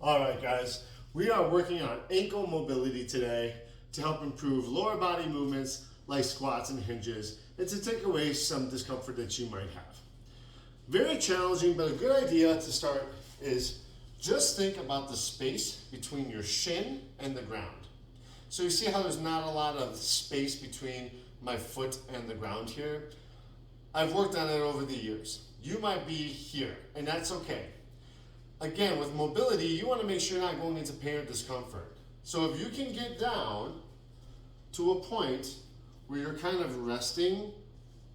All right, guys, we are working on ankle mobility today to help improve lower body movements like squats and hinges and to take away some discomfort that you might have. Very challenging, but a good idea to start is just think about the space between your shin and the ground. So you see how there's not a lot of space between my foot and the ground here? I've worked on it over the years. You might be here, and that's okay. Again, with mobility, you want to make sure you're not going into pain or discomfort. So if you can get down to a point where you're kind of resting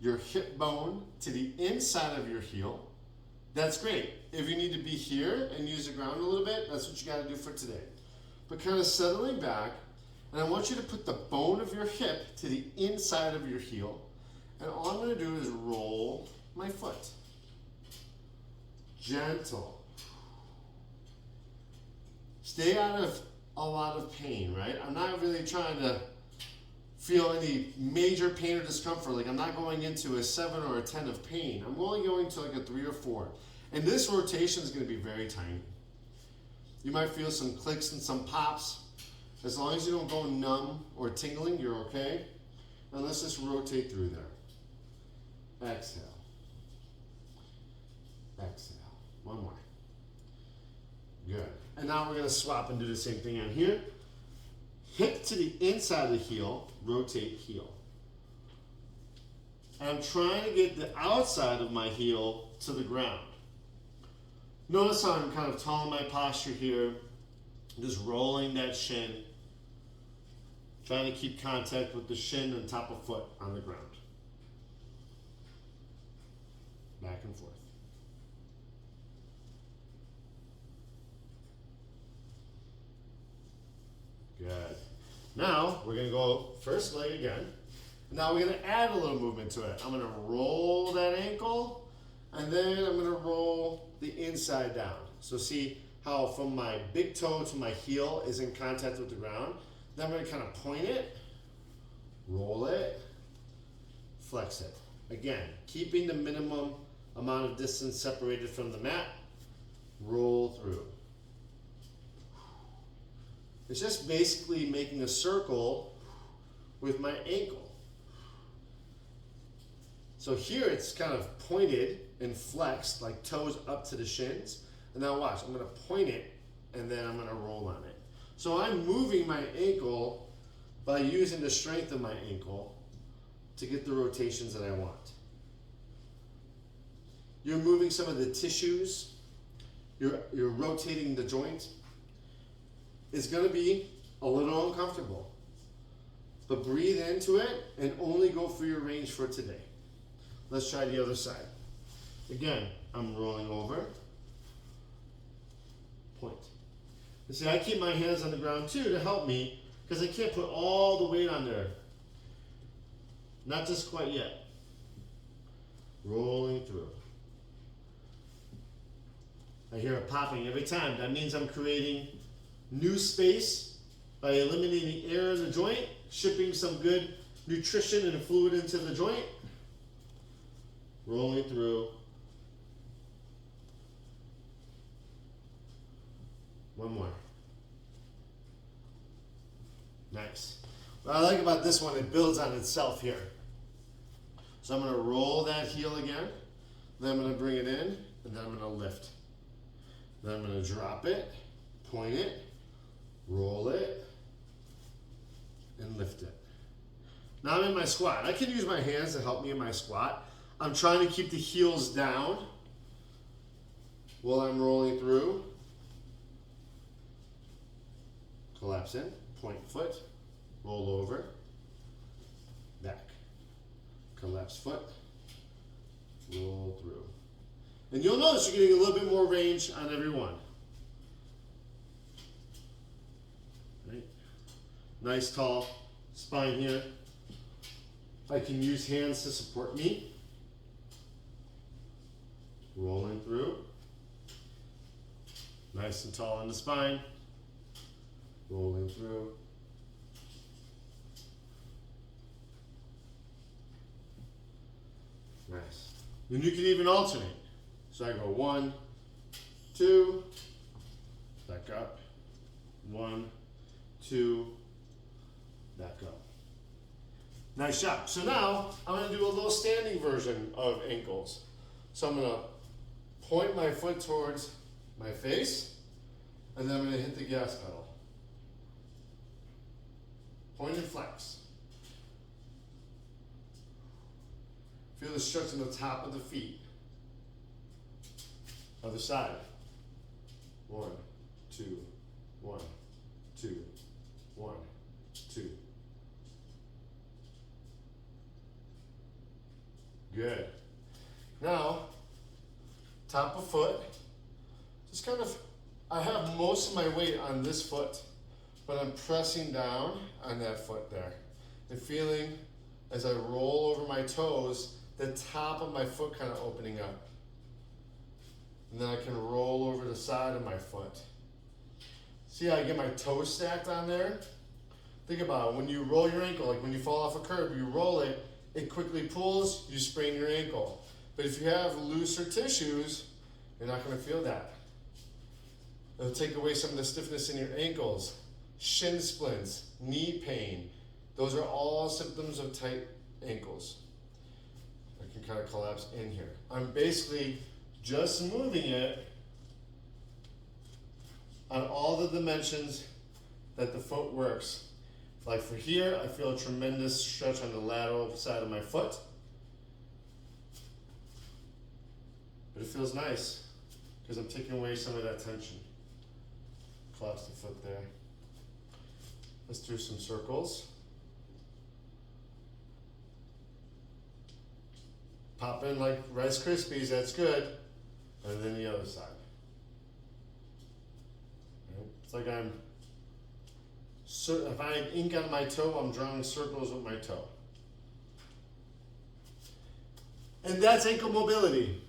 your hip bone to the inside of your heel, that's great. If you need to be here and use the ground a little bit, that's what you got to do for today. But kind of settling back, and I want you to put the bone of your hip to the inside of your heel, and all I'm going to do is roll my foot. Gentle. Stay out of a lot of pain, right? I'm not really trying to feel any major pain or discomfort. Like I'm not going into a 7 or a 10 of pain. I'm only going to like a 3 or 4. And this rotation is going to be very tiny. You might feel some clicks and some pops. As long as you don't go numb or tingling, you're okay. And let's just rotate through there. Exhale. Exhale. One more. Good. And now we're going to swap and do the same thing on here. Hip to the inside of the heel, rotate heel. And I'm trying to get the outside of my heel to the ground. Notice how I'm kind of tall in my posture here, just rolling that shin, trying to keep contact with the shin and top of foot on the ground. Back and forth. Good. Now we're going to go first leg again. Now we're going to add a little movement to it. I'm going to roll that ankle, and then I'm going to roll the inside down. So see how from my big toe to my heel is in contact with the ground. Then I'm going to kind of point it, roll it, flex it. Again, keeping the minimum amount of distance separated from the mat. Roll through. It's just basically making a circle with my ankle. So here it's kind of pointed and flexed, like toes up to the shins. And now watch, I'm going to point it and then I'm going to roll on it. So I'm moving my ankle by using the strength of my ankle to get the rotations that I want. You're moving some of the tissues. You're rotating the joint. It's going to be a little uncomfortable, but breathe into it and only go for your range for today. Let's try the other side. Again, I'm rolling over, point. You see, I keep my hands on the ground too to help me because I can't put all the weight on there. Not just quite yet. Rolling through. I hear it popping every time. That means I'm creating new space by eliminating the air in the joint, shipping some good nutrition and fluid into the joint. Rolling through. One more. Nice. What I like about this one, it builds on itself here. So I'm going to roll that heel again. Then I'm going to bring it in, and then I'm going to lift. Then I'm going to drop it, point it, roll it, and lift it. Now I'm in my squat. I can use my hands to help me in my squat. I'm trying to keep the heels down while I'm rolling through. Collapse in, point foot, roll over, back. Collapse foot, roll through. And you'll notice you're getting a little bit more range on every one. Nice tall spine here. I can use hands to support me. Rolling through. Nice and tall in the spine. Rolling through. Nice. And you can even alternate. So I go 1, 2, back up. 1, 2, back up. Nice job. So now I'm going to do a little standing version of ankles. So I'm going to point my foot towards my face, and then I'm going to hit the gas pedal. Point and flex. Feel the stretch on the top of the feet. Other side. 1, 2, 1, 2, 1, 2. Good. Now, top of foot. Just kind of, I have most of my weight on this foot, but I'm pressing down on that foot there and feeling as I roll over my toes, the top of my foot kind of opening up. And then I can roll over the side of my foot. See how I get my toes stacked on there? Think about it. When you roll your ankle, like when you fall off a curb, you roll it, it quickly pulls, you sprain your ankle. But if you have looser tissues, you're not going to feel that. It'll take away some of the stiffness in your ankles, shin splints, knee pain. Those are all symptoms of tight ankles. I can kind of collapse in here. I'm basically just moving it on all the dimensions that the foot works. Like for here, I feel a tremendous stretch on the lateral side of my foot. But it feels nice because I'm taking away some of that tension. Collapse the foot there. Let's do some circles. Pop in like Rice Krispies, that's good. And then the other side. It's like if I have ink on my toe, I'm drawing circles with my toe. And that's ankle mobility.